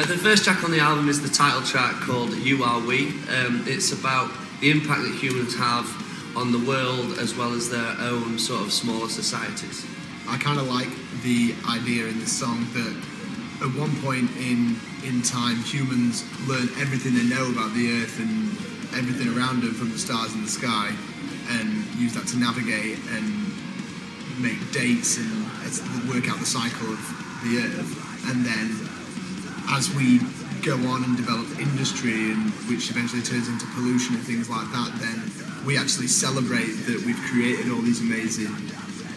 The first track on the album is the title track called You Are We. It's about the impact that humans have on the world as well as their own sort of smaller societies. I kind of like the idea in this song that at one point in time humans learn everything they know about the earth and everything around them from the stars in the sky, and use that to navigate and make dates and work out the cycle of the earth. And then as we go on and develop industry, and which eventually turns into pollution and things like that, then we actually celebrate that we've created all these amazing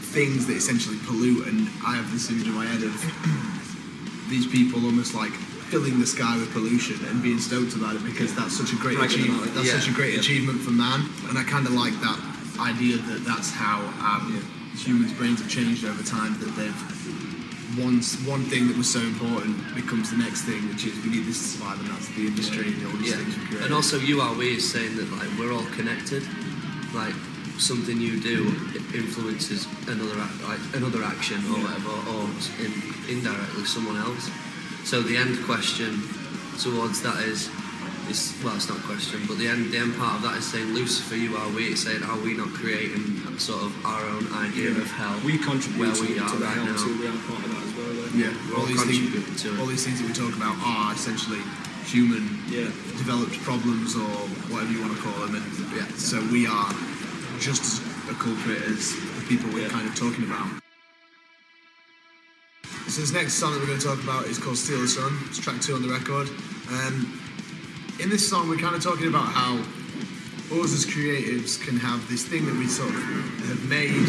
things that essentially pollute. And I have this image in my head of these people almost like filling the sky with pollution and being stoked about it because that's such a great achievement. That's such a great achievement for man. And I kind of like that idea that that's how humans' brains have changed over time. That they've one thing that was so important becomes the next thing, which is we need this to survive, and that's the industry and all these things we create. And also, You Are We is saying that like we're all connected. Like something you do influences another action or whatever, or indirectly someone else. So the end question towards that is well, it's not a question, but the end part of that is saying, Lucifer, you are we. It's saying, are we not creating sort of our own idea of hell? We contribute where we are to the right hell now. too. We are part of that as well. Yeah, all these things that we talk about are essentially human developed problems, or whatever you want to call them. And so we are just as a culprit as the people we're kind of talking about. So this next song that we're going to talk about is called Steal the Sun. It's track 2 on the record. In this song, we're kind of talking about how us as creatives can have this thing that we sort of have made,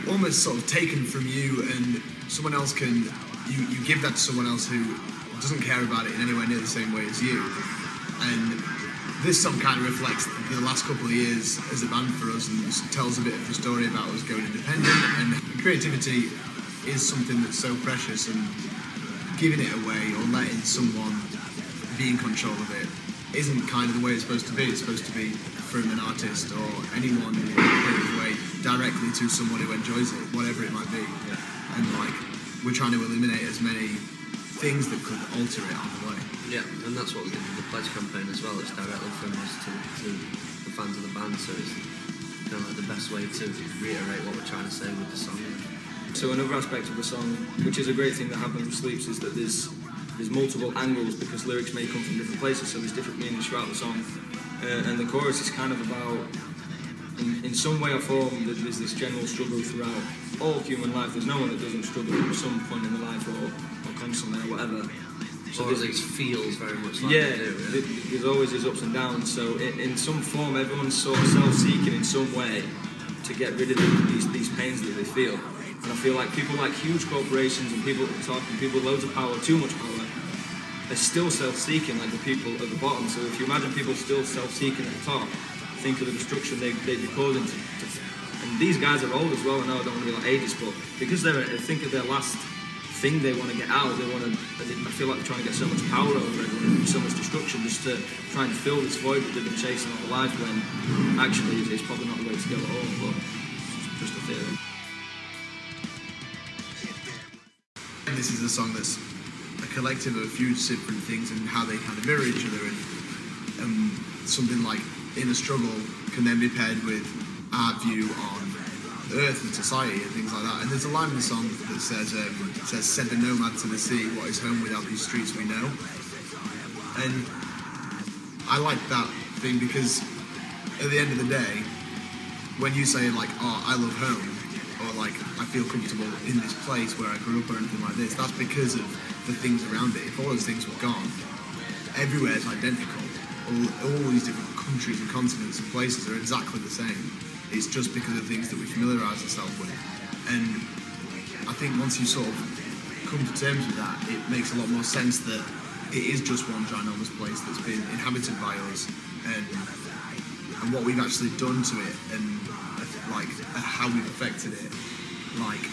almost sort of taken from you, and someone else can, you give that to someone else who doesn't care about it in anywhere near the same way as you. And this song kind of reflects the last couple of years as a band for us, and tells a bit of the story about us going independent. And creativity is something that's so precious, and giving it away or letting someone be in control of it isn't kind of the way it's supposed to be. It's supposed to be from an artist or anyone in a creative way directly to someone who enjoys it, whatever it might be. And like, we're trying to eliminate as many things that could alter it on the way. Yeah, and that's what we did with the Pledge campaign as well. It's directly from us to the fans of the band, so it's kind of like the best way to reiterate what we're trying to say with the song. So another aspect of the song, which is a great thing that happens with Sleeps, is that there's multiple angles, because lyrics may come from different places, so there's different meanings throughout the song. And the chorus is kind of about, in some way or form, that there's this general struggle throughout all human life. There's no one that doesn't struggle at some point in their life, or constantly, or whatever. So or at least feels very much like they do. There's always these ups and downs. So in some form, everyone's sort of self-seeking in some way to get rid of these pains that they feel. And I feel like people like huge corporations and people at the top and people with loads of power, too much power, are still self-seeking like the people at the bottom. So if you imagine people still self-seeking at the top, think of the destruction they'd be causing to and these guys are old as well. I know I don't want to be like ageist, but because think of their last thing they want to get out, I feel like they're trying to get so much power over everyone, so much destruction, just to try and fill this void that they've been chasing all their life, when actually it's probably not the way to go at all, but it's just a theory. This is a song that's a collective of a few different things and how they kind of mirror each other, and something like Inner Struggle can then be paired with our view on Earth and society and things like that. And there's a line in the song that says, "Said the nomad to the sea, what is home without these streets we know?" And I like that thing, because at the end of the day, when you say like, "Oh, I love home," or like, "I feel comfortable in this place where I grew up," or anything like this, that's because of the things around it. If all those things were gone, everywhere is identical. All these different countries and continents and places are exactly the same. It's just because of things that we familiarise ourselves with. And I think once you sort of come to terms with that, it makes a lot more sense that it is just one ginormous place that's been inhabited by us, and what we've actually done to it, and like how we've affected it, like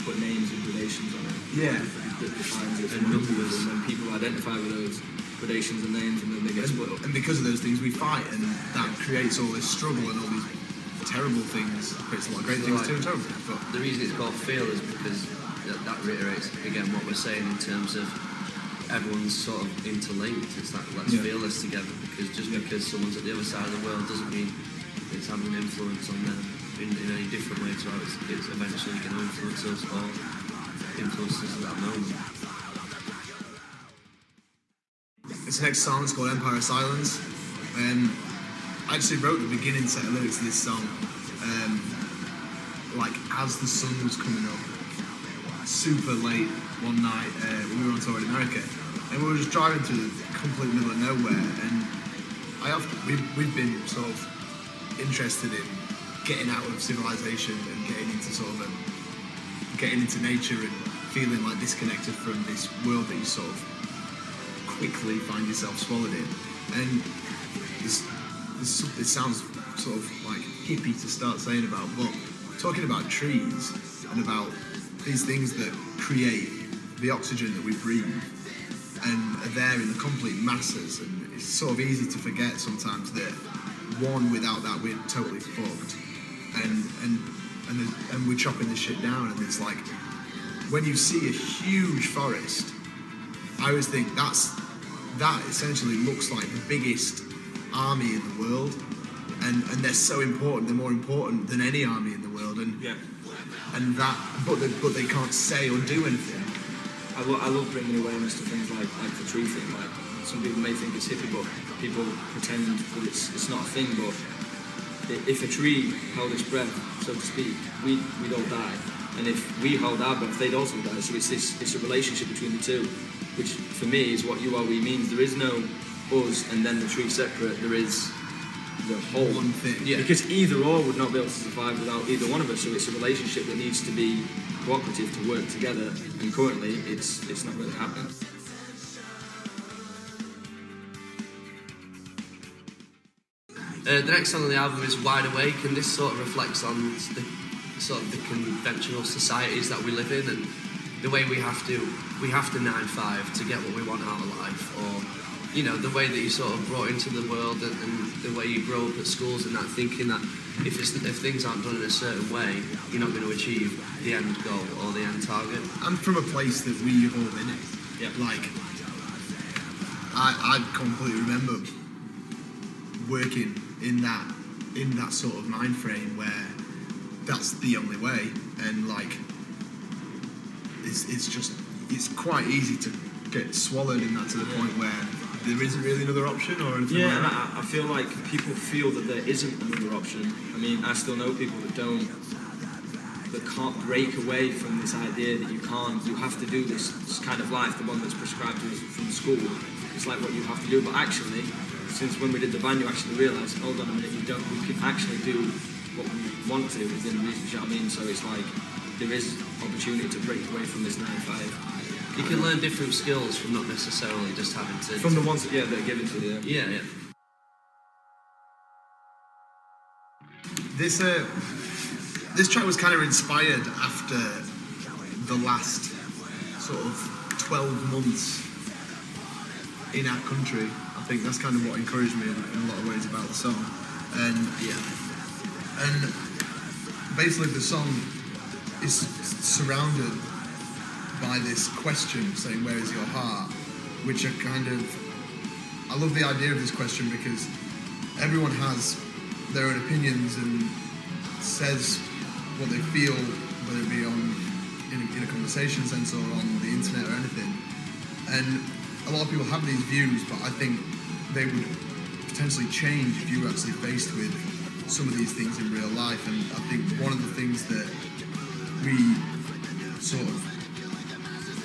Put names and gradations on it. Yeah. That defines it, and numbers, and then people identify with those gradations and names, and then they get split up. And because of those things, we fight, and that creates all this struggle and all these terrible things. Creates a lot of great things too, terrible. But the reason it's called Feel is because that reiterates again what we're saying in terms of everyone's sort of interlinked. It's like, let's feel this together, because just because someone's at the other side of the world doesn't mean it's having an influence on them in any different way to how it's eventually going to influence us or influence us at that moment. This next song is called Empire of Silence. I actually wrote the beginning set of lyrics to this song like as the sun was coming up, super late one night when we were on tour in America, and we were just driving through the complete middle of nowhere, and we've been sort of interested in getting out of civilization and getting into nature and feeling like disconnected from this world that you sort of quickly find yourself swallowed in. And this sounds sort of like hippie to start saying about, but talking about trees and about these things that create the oxygen that we breathe and are there in the complete masses, and it's sort of easy to forget sometimes that without that we're totally fucked, and we're chopping this shit down. And it's like when you see a huge forest, I always think that essentially looks like the biggest army in the world, and they're so important. They're more important than any army in the world, and that, but they can't say or do anything. I love bringing awareness to things like the tree thing. Like, some people may think it's hippie, but people pretend that it's not a thing. But if a tree held its breath, so to speak, we'd all die. And if we hold our breath, they'd also die. So it's a relationship between the two, which for me is what you are, we means. There is no us and then the tree separate. There is the whole one thing. Yeah. Because either or would not be able to survive without either one of us. So it's a relationship that needs to be cooperative to work together. And currently, it's not really happening. The next song on the album is Wide Awake, and this sort of reflects on the conventional societies that we live in, and the way we have to 9-5 to get what we want out of life, or the way that you sort of brought into the world, and the way you grow up at schools, and that thinking that if things aren't done in a certain way, you're not going to achieve the end goal or the end target. And from a place that we've all been in. Yeah. Like, I completely remember working in that sort of mind frame where that's the only way, and like it's quite easy to get swallowed in that to the point where there isn't really another option or anything. Yeah, like and that. I feel like people feel that there isn't another option. I mean, I still know people that can't break away from this idea that you have to do this kind of life, the one that's prescribed to us from school. It's like what you have to do, but actually, since when we did the band, you actually realise, hold on a minute, we can actually do what we want to within reason, you know what I mean? So it's like, there is opportunity to break away from this 9-5. You can learn different skills from not necessarily just having to... From the ones that are given to you. Yeah. This track was kind of inspired after the last sort of 12 months in our country. I think that's kind of what encouraged me in a lot of ways about the song. And basically the song is surrounded by this question saying, where is your heart? Which are I love the idea of this question, because everyone has their own opinions and says what they feel, whether it be in a conversation sense or on the internet or anything. And a lot of people have these views, but I think they would potentially change if you were actually faced with some of these things in real life. And I think one of the things that we sort of,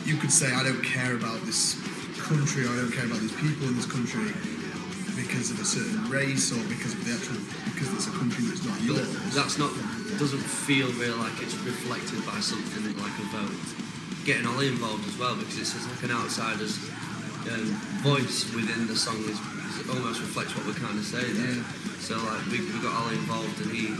you could say, I don't care about this country, or I don't care about these people in this country because of a certain race, or because it's a country that's not yours. Doesn't feel real, like it's reflected by something like a vote. Getting Ollie involved as well, because it's like an outsider's voice within the song is almost reflects what we're kind of saying there. Yeah. So like we got Ollie involved, and he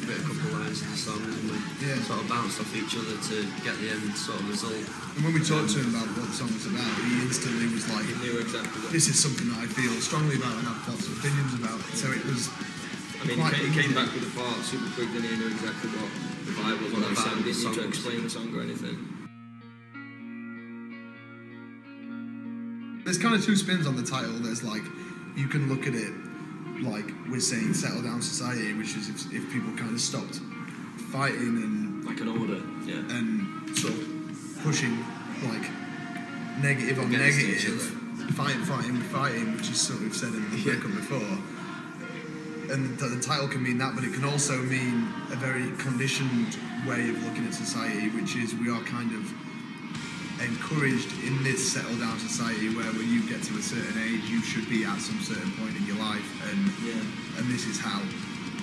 wrote a couple of lines of the song, and we sort of bounced off each other to get the end sort of result. And when we talked to him about what the song was about, he instantly was like, He knew exactly what. this is something that I feel strongly about and have lots of opinions about. So it was... I mean, he came back with the part super quick, then he knew exactly what the vibe was, what the sound. He didn't need to explain the song or anything. There's kind of two spins on the title. There's like, you can look at it like we're saying settle down society, which is if people kind of stopped fighting and Like an order, yeah. and sort of pushing like negative on Against each negative, fighting, which is sort of said in the record before. And the title can mean that, but it can also mean a very conditioned way of looking at society, which is we are kind of encouraged in this settle down society where when you get to a certain age you should be at some certain point in your life, and this is how,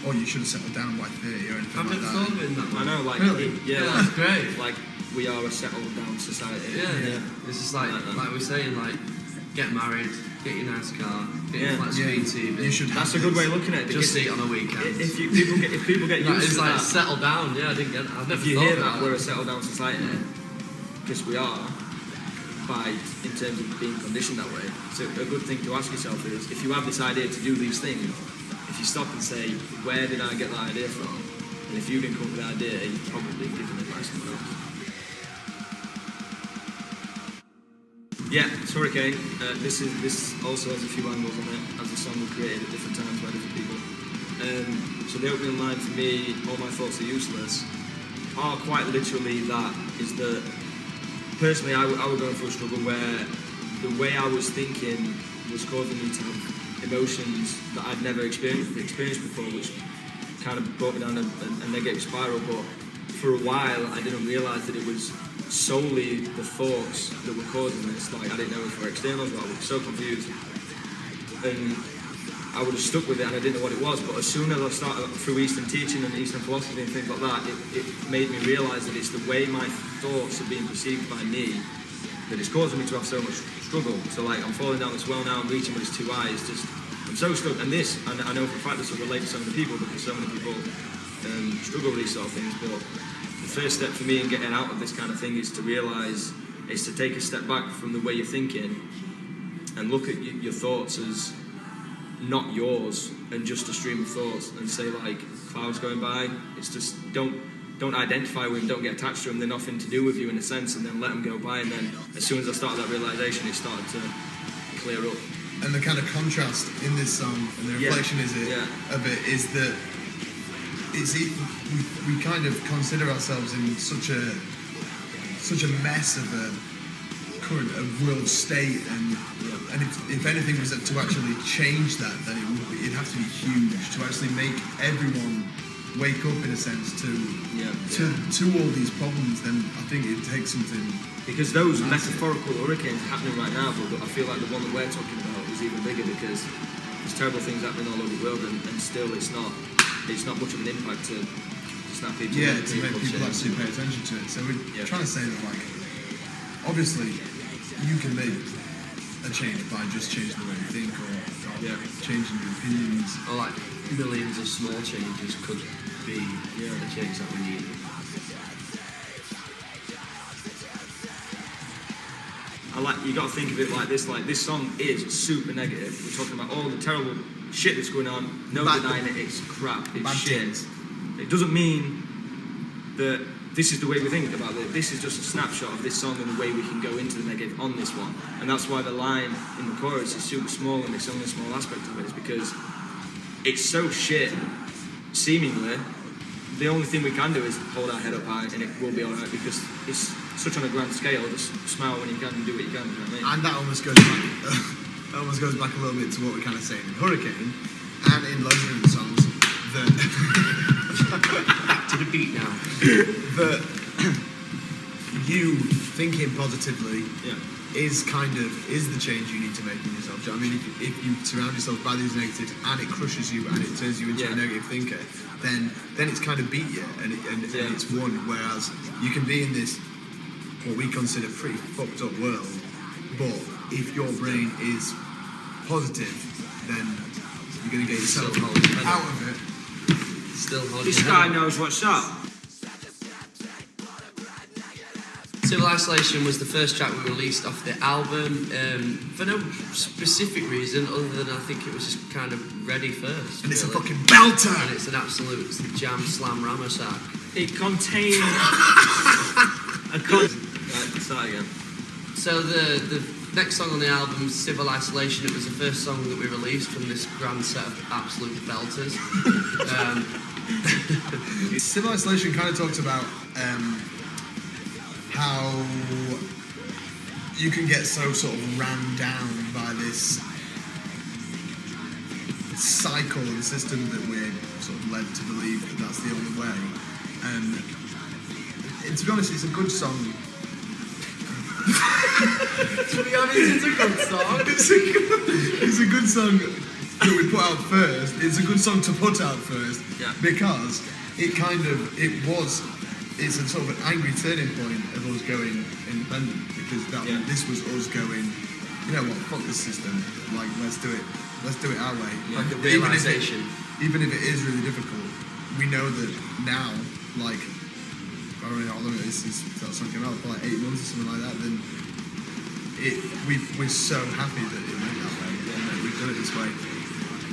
or you should have settled down by 30 or anything I've like never that. thought of it in that way. I know, like, Really? yeah, That's great. like we are a settled down society. Yeah. It's just like we're saying, like, get married, get your nice car, get your flat screen TV. You should. That's a good way of looking at it. just because eat on a weekend. if people get Like, used it's to like that, settle down. Yeah, I didn't get. I've never if you thought hear of that we're a settled down society, because we are, in terms of being conditioned that way. So a good thing to ask yourself is, if you have this idea to do these things, if you stop and say, where did I get that idea from? And if you didn't come up with the idea, you've probably given advice to someone else. Yeah, it's Hurricane. This also has a few angles on it, as the song was created at different times by different people. So the opening line for me, all my thoughts are useless, are quite literally that, is that personally I was going through a struggle where the way I was thinking was causing me to have emotions that I'd never experienced before, which kind of brought me down a negative spiral. But for a while I didn't realise that it was solely the thoughts that were causing this. Like, I didn't know if they were external as well. I was so confused, and I would have stuck with it and I didn't know what it was. But as soon as I started through Eastern teaching and Eastern philosophy and things like that, it made me realise that it's the way my thoughts are being perceived by me that is causing me to have so much struggle. So like, I'm falling down this well now, I'm reaching with his two eyes, just, I'm so stuck. And this, and I know for a fact this will relate to so many people, because so many people struggle with these sort of things. But the first step for me in getting out of this kind of thing is to realise, is to take a step back from the way you're thinking and look at your thoughts as not yours and just a stream of thoughts, and say, like, clouds going by, it's just, don't identify with them, don't get attached to them, they're nothing to do with you in a sense, and then let them go by. And then as soon as I started that realisation, it started to clear up. And the kind of contrast in this song and the reflection of it is that we kind of consider ourselves in such a mess of a current world state, and if anything was to actually change that, then it'd have to be huge to actually make everyone wake up in a sense to all these problems. Then I think it takes something, because those metaphorical hurricanes are happening right now, but I feel like the one that we're talking about is even bigger, because there's terrible things happening all over the world, and still it's not much of an impact to snap people. to make people actually pay attention to it. So we're trying to say that, like, obviously you can make a change by just changing the way you think, or changing your opinions. Or like millions of small changes could be the change that we need. You got to think of it like this. Like, this song is super negative. We're talking about all the terrible shit that's going on. No denying it. It's crap. It's shit. It doesn't mean that this is the way we think about it. This is just a snapshot of this song and the way we can go into the negative on this one. And that's why the line in the chorus is super small, and it's only a small aspect of it, is because it's so shit, seemingly. The only thing we can do is hold our head up high, and it will be alright, because it's such on a grand scale. Just smile when you can and do what you can. You know what I mean? And that almost goes back a little bit to what we're kind of saying in Hurricane and in loads of different songs, that Back to the beat now. that you thinking positively is the change you need to make in yourself. Do you know what I mean? If you surround yourself by these negatives and it crushes you and it turns you into a negative thinker, then it's kind of beat you, and it's won. Whereas you can be in this, what we consider pretty fucked up world, but if your brain is positive, then you're going to get yourself out of it. Still holding This guy knows what's up. Civil Isolation was the first track we released off the album, for no specific reason other than I think it was just kind of ready first. And it's a really. fucking belter! And it's an absolute jam slam rammer sack. It contained Right, start again. So the next song on the album, Civil Isolation, it was the first song that we released from this grand set of absolute belters. Civil Isolation kind of talks about how you can get so sort of ran down by this cycle and system that we're sort of led to believe that that's the only way. And to be honest, it's a good song. To be honest, it's a good song. It's a good song that we put out first. It's a good song to put out first because it's a sort of an angry turning point of us going independent because this was us going, you know what, fuck this system, like let's do it our way. Like a realisation. Even if it is really difficult, we know that now, like, I don't know how long it is since that song came out, for like 8 months or something like that, then we're so happy that it went that way and that we've done it this way.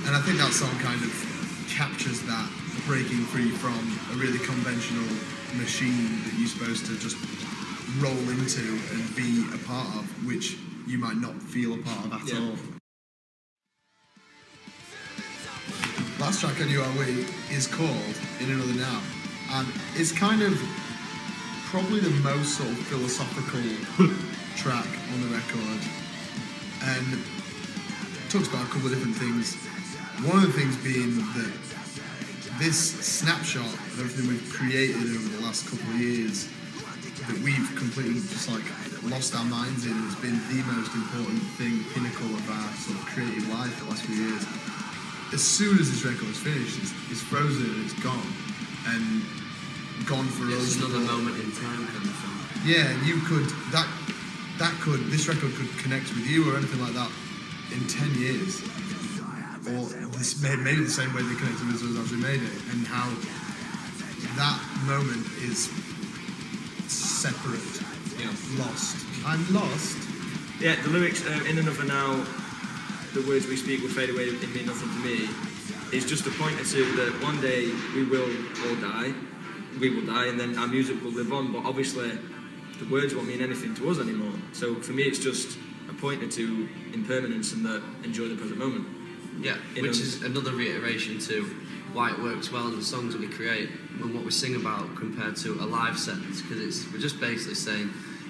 And I think that song kind of captures that breaking free from a really conventional machine that you're supposed to just roll into and be a part of, which you might not feel a part of at all. Last track on You Are We is called In Another Now, and it's kind of probably the most sort of philosophical track on the record, and it talks about a couple of different things. One of the things being that this snapshot of everything we've created over the last couple of years that we've completely just like lost our minds in has been the most important thing, pinnacle of our sort of creative life the last few years. As soon as this record is finished, it's frozen and it's gone. And gone for us. It's another moment in time kind of thing. Yeah, and you could, this record could connect with you or anything like that in 10 years. Or this maybe the same way they connected with us as we made it, and how that moment is separate, lost. I'm lost. Yeah, the lyrics In Another Now, the words we speak will fade away, they mean nothing to me, is just a pointer to that one day we will all die, and then our music will live on, but obviously the words won't mean anything to us anymore. So for me it's just a pointer to impermanence and that enjoy the present moment. Yeah, which is another reiteration to why it works well in the songs that we create and what we sing about compared to a live sentence, because we're just basically saying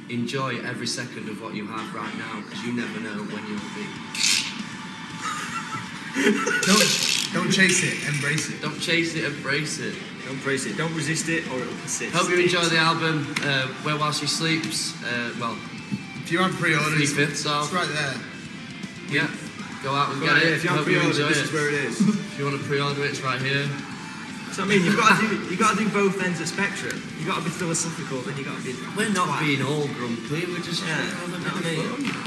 enjoy every second of what you have right now because you never know when you'll be. Don't chase it, embrace it. Don't chase it, embrace it. Don't embrace it, don't resist it or it'll persist. Hope you enjoy the album, Where While She Sleeps. If you have pre-orders, 3/5 off. it's right there. Yeah. Go out and get it. If you have Hope you pre-order, enjoy this it. is where it is. If you want to pre-order it, it's right here. So I mean, you got to do both ends of spectrum. You got to be philosophical, then you got to be. We're not being all grumpy. We're just Yeah, having a you know bit what I of mean? fun.